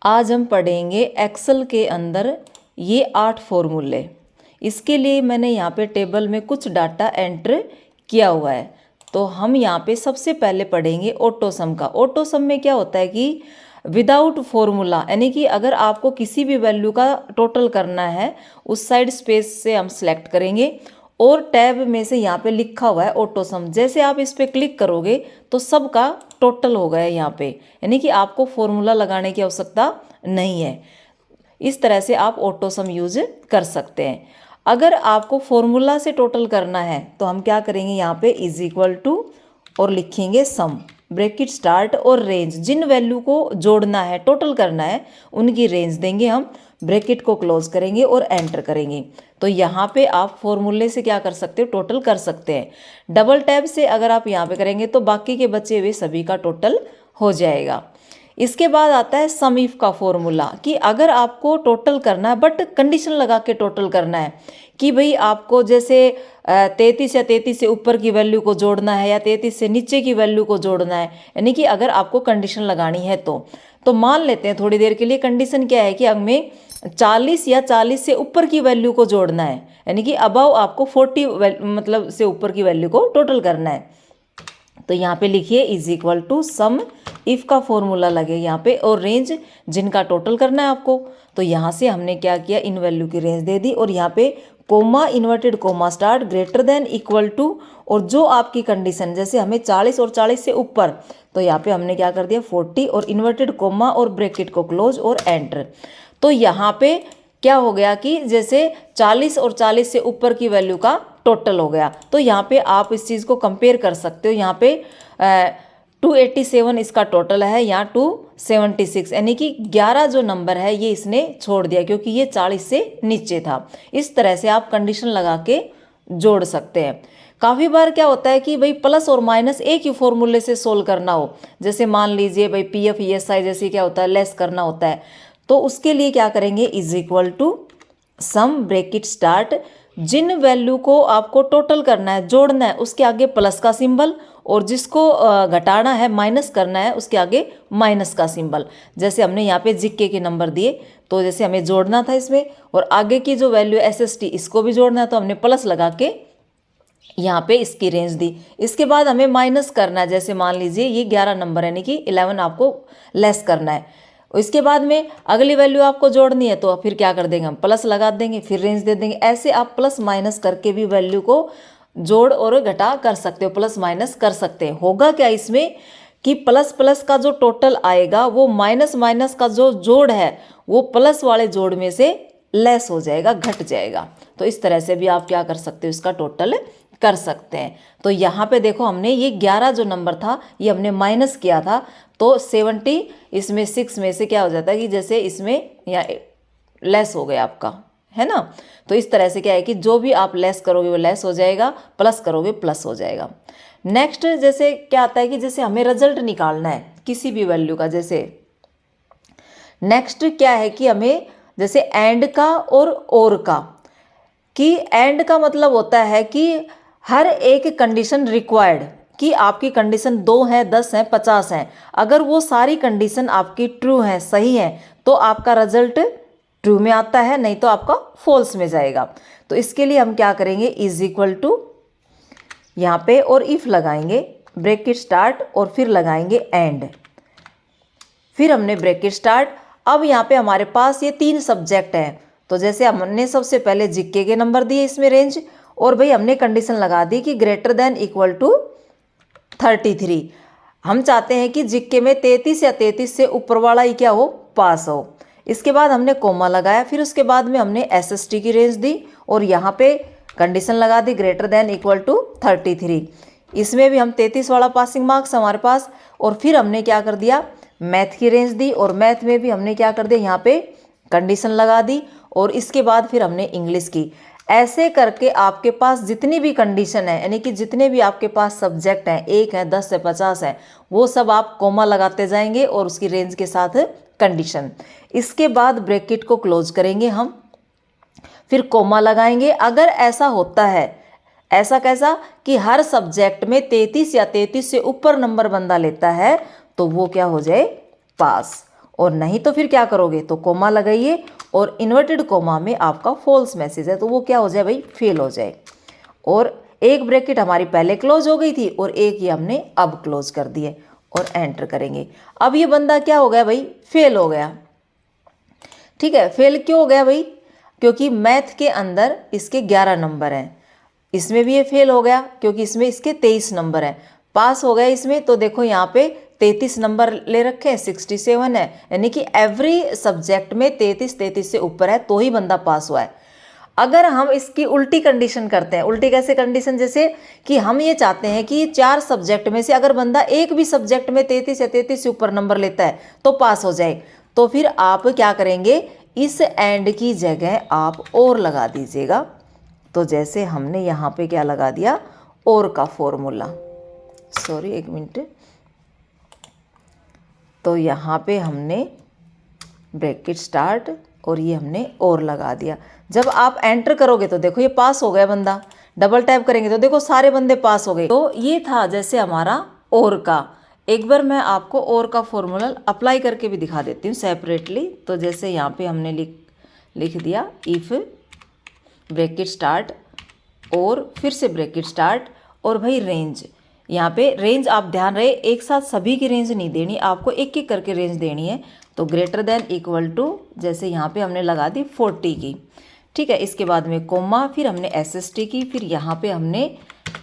आज हम पढ़ेंगे एक्सेल के अंदर ये 8 फॉर्मूले। इसके लिए मैंने यहाँ पे टेबल में कुछ डाटा एंटर किया हुआ है। तो हम यहाँ पे सबसे पहले पढ़ेंगे ऑटो सम का। ऑटो सम में क्या होता है कि विदाउट फॉर्मूला, यानी कि अगर आपको किसी भी वैल्यू का टोटल करना है उस साइड स्पेस से हम सिलेक्ट करेंगे और टैब में से यहाँ पे लिखा हुआ है ऑटो सम। जैसे आप इस पर क्लिक करोगे तो सबका टोटल हो गया यहाँ पे, यानी कि आपको फॉर्मूला लगाने की आवश्यकता नहीं है। इस तरह से आप ऑटो सम यूज कर सकते हैं। अगर आपको फॉर्मूला से टोटल करना है तो हम क्या करेंगे, यहाँ पे इज इक्वल टू और लिखेंगे सम, ब्रैकेट स्टार्ट और रेंज। जिन वैल्यू को जोड़ना है, टोटल करना है, उनकी रेंज देंगे हम, ब्रैकेट को क्लोज करेंगे और एंटर करेंगे। तो यहाँ पे आप फॉर्मूले से क्या कर सकते हो, टोटल कर सकते हैं। डबल टैब से अगर आप यहाँ पे करेंगे तो बाकी के बचे हुए सभी का टोटल हो जाएगा। इसके बाद आता है सम इफ का फॉर्मूला, कि अगर आपको टोटल करना है बट कंडीशन लगा के टोटल करना है कि भाई आपको जैसे 33 या 33 से ऊपर की वैल्यू को जोड़ना है या 33 से नीचे की वैल्यू को जोड़ना है, यानी कि अगर आपको कंडीशन लगानी है तो मान लेते हैं थोड़ी देर के लिए कंडीशन क्या है कि हमें 40 या 40 से ऊपर की वैल्यू को जोड़ना है, यानी कि अबव आपको 40 मतलब से ऊपर की वैल्यू को टोटल करना है। तो यहाँ पे लिखिए is equal to sum if का फॉर्मूला लगे यहाँ पे और रेंज जिनका टोटल करना है आपको। तो यहाँ से हमने क्या किया, इन वैल्यू की रेंज दे दी और यहाँ पे comma, inverted comma start, greater than, equal to, और जो आपकी कंडीशन, जैसे हमें 40 और 40 से ऊपर, तो यहाँ पे हमने क्या कर दिया 40 और इन्वर्टेड कोमा और ब्रैकेट को क्लोज और एंटर। तो यहाँ पे क्या हो गया कि जैसे 40 और 40 से ऊपर की वैल्यू का टोटल हो गया। तो यहाँ पे आप इस चीज़ को कंपेयर कर सकते हो। यहाँ पे 287 इसका टोटल है, यहाँ 276, यानी कि 11 जो नंबर है ये इसने छोड़ दिया क्योंकि ये 40 से नीचे था। इस तरह से आप कंडीशन लगा के जोड़ सकते हैं। काफ़ी बार क्या होता है कि भाई प्लस और माइनस एक ही फॉर्मूले से सोल्व करना हो, जैसे मान लीजिए भाई PF ESI जैसे क्या होता है लेस करना होता है, तो उसके लिए क्या करेंगे, is equal to sum, bracket start, जिन वैल्यू को आपको टोटल करना है, जोड़ना है, उसके आगे प्लस का सिंबल, और जिसको घटाना है, माइनस करना है, उसके आगे माइनस का सिंबल। जैसे हमने यहाँ पे जीके के नंबर दिए, तो जैसे हमें जोड़ना था इसमें और आगे की जो वैल्यू SST इसको भी जोड़ना है, तो हमने प्लस लगा के यहाँ पे इसकी रेंज दी। इसके बाद हमें माइनस करना है, जैसे मान लीजिए ये 11 नंबर यानी कि 11 आपको लेस करना है। इसके बाद में अगली वैल्यू आपको जोड़नी है तो फिर क्या कर देंगे, हम प्लस लगा देंगे, फिर रेंज दे देंगे। ऐसे आप प्लस माइनस करके भी वैल्यू को जोड़ और घटा कर सकते हो, प्लस माइनस कर सकते हैं। होगा क्या इसमें कि प्लस प्लस का जो टोटल आएगा वो माइनस माइनस का जो जोड़ है वो प्लस वाले जोड़ में से लेस हो जाएगा, घट जाएगा। तो इस तरह से भी आप क्या कर सकते हो, इसका टोटल कर सकते हैं। तो यहाँ पे देखो हमने ये 11 जो नंबर था ये हमने माइनस किया था, तो 70 इसमें 6 में से क्या हो जाता है कि जैसे इसमें या लेस हो गया आपका, है ना। तो इस तरह से क्या है कि जो भी आप लेस करोगे वो लेस हो जाएगा, प्लस करोगे प्लस हो जाएगा। नेक्स्ट जैसे क्या आता है कि जैसे हमें रिजल्ट निकालना है किसी भी वैल्यू का, जैसे नेक्स्ट क्या है कि हमें जैसे एंड का और का, कि एंड का मतलब होता है कि हर एक कंडीशन रिक्वायर्ड, कि आपकी कंडीशन 2 है, 10 है, 50 है, अगर वो सारी कंडीशन आपकी ट्रू है, सही है, तो आपका रिजल्ट ट्रू में आता है, नहीं तो आपका फॉल्स में जाएगा। तो इसके लिए हम क्या करेंगे, इज इक्वल टू यहाँ पे और इफ लगाएंगे, ब्रैकेट स्टार्ट और फिर लगाएंगे एंड, फिर हमने ब्रैकेट स्टार्ट। अब यहाँ पे हमारे पास ये 3 सब्जेक्ट हैं, तो जैसे हमने सबसे पहले जीके के नंबर दिए इसमें रेंज, और भाई हमने कंडीशन लगा दी कि ग्रेटर देन इक्वल टू 33। हम चाहते हैं कि जीके में 33 या 33 से ऊपर वाला ही क्या हो, पास हो। इसके बाद हमने कोमा लगाया, फिर उसके बाद में हमने SST की रेंज दी और यहाँ पे कंडीशन लगा दी ग्रेटर देन इक्वल टू 33। इसमें भी हम 33 वाला पासिंग मार्क्स हमारे पास, और फिर हमने क्या कर दिया, मैथ की रेंज दी, और मैथ में भी हमने क्या कर दिया, यहाँ पे कंडीशन लगा दी, और इसके बाद फिर हमने इंग्लिश की। ऐसे करके आपके पास जितनी भी कंडीशन है, यानी कि जितने भी आपके पास सब्जेक्ट हैं, 1 है, 10 है, 50 है, वो सब आप कोमा लगाते जाएंगे और उसकी रेंज के साथ कंडीशन। इसके बाद ब्रैकेट को क्लोज करेंगे हम, फिर कोमा लगाएंगे। अगर ऐसा होता है, ऐसा कैसा कि हर सब्जेक्ट में 33 या 33 से ऊपर नंबर बंदा लेता है, तो वो क्या हो जाए, पास। और नहीं तो फिर क्या करोगे, तो कोमा लगाइए और इन्वर्टेड कोमा में आपका फॉल्स मैसेज है तो वो क्या हो जाए भाई, फेल हो जाए। और एक ब्रैकेट हमारी पहले क्लोज हो गई थी और एक ही हमने अब क्लोज कर दिए और एंटर करेंगे। अब ये बंदा क्या हो गया भाई, फेल हो गया। ठीक है, फेल क्यों हो गया भाई, क्योंकि मैथ के अंदर इसके 11 नंबर हैं, इसमें भी ये फेल हो गया क्योंकि इसमें इसके 23 नंबर हैं। पास हो गया इसमें तो देखो यहाँ पे 33 नंबर ले रखे हैं, 67 है, यानी कि एवरी सब्जेक्ट में 33 से ऊपर है तो ही बंदा पास हुआ है। अगर हम इसकी उल्टी कंडीशन करते हैं, उल्टी कैसे कंडीशन, जैसे कि हम ये चाहते हैं कि 4 सब्जेक्ट में से अगर बंदा एक भी सब्जेक्ट में 33 या 33 से ऊपर नंबर लेता है तो पास हो जाए, तो फिर आप क्या करेंगे, इस एंड की जगह आप और लगा दीजिएगा। तो जैसे हमने यहाँ पे क्या लगा दिया, और का फॉर्मूला, सॉरी एक मिनट, तो यहाँ पे हमने ब्रैकेट स्टार्ट और ये हमने और लगा दिया। जब आप एंटर करोगे तो देखो ये पास हो गया बंदा, डबल टैप करेंगे तो देखो सारे बंदे पास हो गए। तो ये था जैसे हमारा और का। एक बार मैं आपको और का फॉर्मूला अप्लाई करके भी दिखा देती हूँ सेपरेटली। तो जैसे यहाँ पे हमने लिख दिया इफ़ ब्रैकेट स्टार्ट और फिर से ब्रैकेट स्टार्ट और भाई रेंज, यहाँ पे रेंज आप ध्यान रहे एक साथ सभी की रेंज नहीं देनी, आपको एक एक करके रेंज देनी है। तो ग्रेटर देन इक्वल टू, जैसे यहाँ पे हमने लगा दी 40 की, ठीक है। इसके बाद में कोमा, फिर हमने SST की, फिर यहाँ पे हमने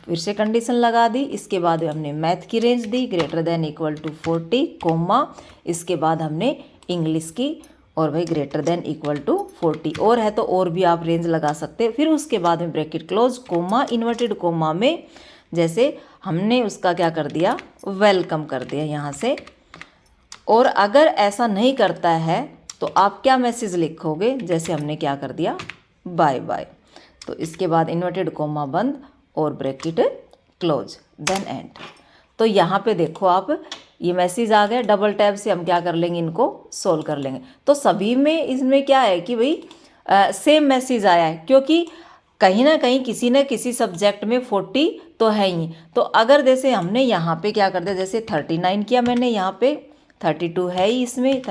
फिर से कंडीशन लगा दी। इसके बाद हमने मैथ की रेंज दी greater than equal to 40 comma, इसके बाद हमने इंग्लिश की और भाई ग्रेटर देन इक्वल टू 40 और है तो और भी आप रेंज लगा सकते हैं। फिर उसके बाद में bracket close, comma, inverted comma में जैसे हमने उसका क्या कर दिया, वेलकम कर दिया यहाँ से। और अगर ऐसा नहीं करता है तो आप क्या मैसेज लिखोगे, जैसे हमने क्या कर दिया, बाय बाय। तो इसके बाद इन्वर्टेड कोमा बंद और ब्रैकेट क्लोज, देन एंड। तो यहाँ पे देखो आप, ये मैसेज आ गया, डबल टैप से हम क्या कर लेंगे, इनको सोल्व कर लेंगे। तो सभी में इसमें क्या है कि भाई सेम मैसेज आया है, क्योंकि कहीं ना कहीं किसी न किसी सब्जेक्ट में 40 तो है ही। तो अगर जैसे हमने यहाँ पे क्या कर दिया, जैसे 39 किया मैंने, यहाँ पे 32 है ही इसमें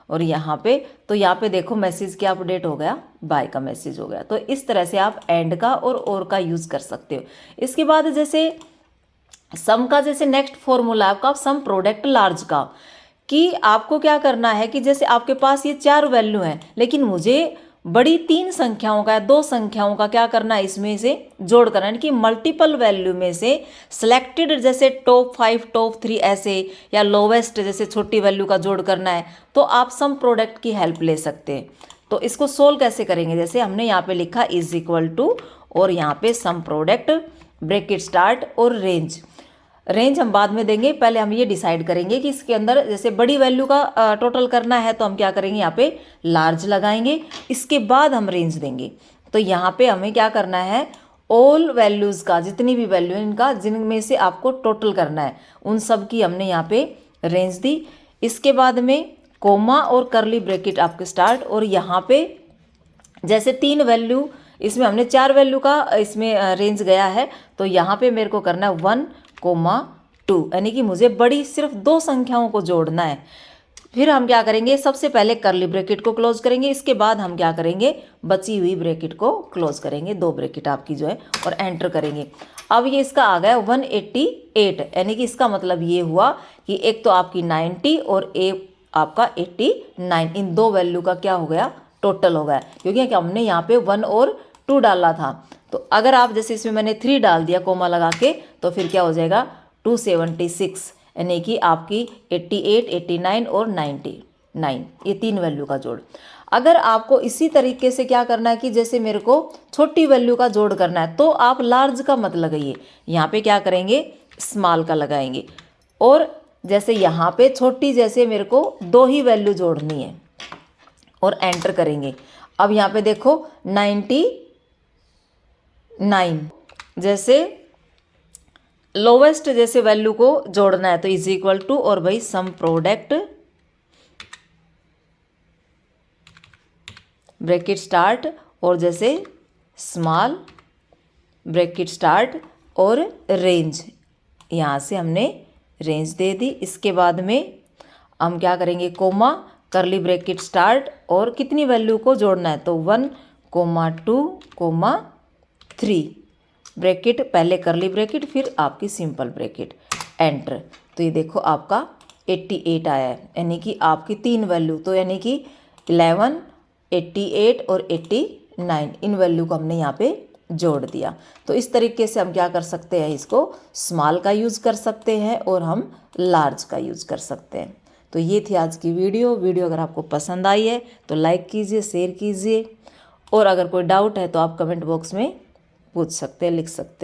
और यहाँ पे, तो यहाँ पे देखो मैसेज क्या अपडेट हो गया, बाय का मैसेज हो गया। तो इस तरह से आप एंड का और का यूज़ कर सकते हो। इसके बाद जैसे सम का, जैसे नेक्स्ट फॉर्मूला आपका सम प्रोडक्ट लार्ज का, कि आपको क्या करना है कि जैसे आपके पास ये 4 वैल्यू हैं लेकिन मुझे बड़ी 3 संख्याओं का, 2 संख्याओं का क्या करना है, इसमें से जोड़ करना है कि मल्टीपल वैल्यू में से सिलेक्टेड, जैसे टॉप 5 टॉप 3 ऐसे, या लोवेस्ट जैसे छोटी वैल्यू का जोड़ करना है, तो आप सम प्रोडक्ट की हेल्प ले सकते हैं। तो इसको सोल्व कैसे करेंगे, जैसे हमने यहाँ पे लिखा इज इक्वल टू और यहाँ पे सम प्रोडक्ट ब्रैकेट स्टार्ट और रेंज। रेंज हम बाद में देंगे, पहले हम ये डिसाइड करेंगे कि इसके अंदर जैसे बड़ी वैल्यू का टोटल करना है तो हम क्या करेंगे, यहाँ पे लार्ज लगाएंगे, इसके बाद हम रेंज देंगे। तो यहाँ पे हमें क्या करना है, ऑल वैल्यूज़ का, जितनी भी वैल्यू है इनका, जिनमें से आपको टोटल करना है उन सब की हमने यहाँ पे रेंज दी। इसके बाद में कोमा और करली ब्रैकेट आपके स्टार्ट, और यहाँ पे जैसे 3 वैल्यू, इसमें हमने 4 वैल्यू का इसमें रेंज गया है, तो यहाँ पे मेरे को करना है 1, 2, यानी कि मुझे बड़ी सिर्फ 2 संख्याओं को जोड़ना है। फिर हम क्या करेंगे, सबसे पहले करली ब्रैकेट को क्लोज करेंगे, इसके बाद हम क्या करेंगे, बची हुई ब्रैकेट को क्लोज करेंगे, 2 ब्रैकेट आपकी जो है, और एंटर करेंगे। अब ये इसका आ गया 188, यानी कि इसका मतलब ये हुआ कि एक तो आपकी 90 और एक आपका 89, इन 2 वैल्यू का क्या हो गया, टोटल हो गया, क्योंकि हमने यहाँ पे 1 और 2 डाला था। तो अगर आप जैसे इसमें मैंने 3 डाल दिया कोमा लगा के, तो फिर क्या हो जाएगा 276, यानी कि आपकी 88, 89 और 99, ये 3 वैल्यू का जोड़। अगर आपको इसी तरीके से क्या करना है कि जैसे मेरे को छोटी वैल्यू का जोड़ करना है, तो आप लार्ज का मत लगाइए, यहाँ पे क्या करेंगे, स्मॉल का लगाएंगे। और जैसे यहाँ पे छोटी, जैसे मेरे को 2 ही वैल्यू जोड़नी है और एंटर करेंगे। अब यहाँ पे देखो 99, जैसे लोवेस्ट जैसे वैल्यू को जोड़ना है तो इज इक्वल टू, और भाई सम प्रोडक्ट ब्रैकेट स्टार्ट और जैसे स्मॉल ब्रैकेट स्टार्ट और रेंज, यहाँ से हमने रेंज दे दी। इसके बाद में हम क्या करेंगे, कोमा, करली ब्रैकेट स्टार्ट और कितनी वैल्यू को जोड़ना है, तो 1,2,3 ब्रैकेट, पहले करली ब्रैकेट फिर आपकी सिंपल ब्रैकेट, एंटर। तो ये देखो आपका 88 आया है, यानी कि आपकी 3 वैल्यू, तो यानी कि 11, 88 और 89, इन वैल्यू को हमने यहाँ पे जोड़ दिया। तो इस तरीके से हम क्या कर सकते हैं, इसको स्मॉल का यूज़ कर सकते हैं और हम लार्ज का यूज़ कर सकते हैं। तो ये थी आज की वीडियो अगर आपको पसंद आई है तो लाइक कीजिए, शेयर कीजिए, और अगर कोई डाउट है तो आप कमेंट बॉक्स में पूछ सकते हैं, लिख सकते हो।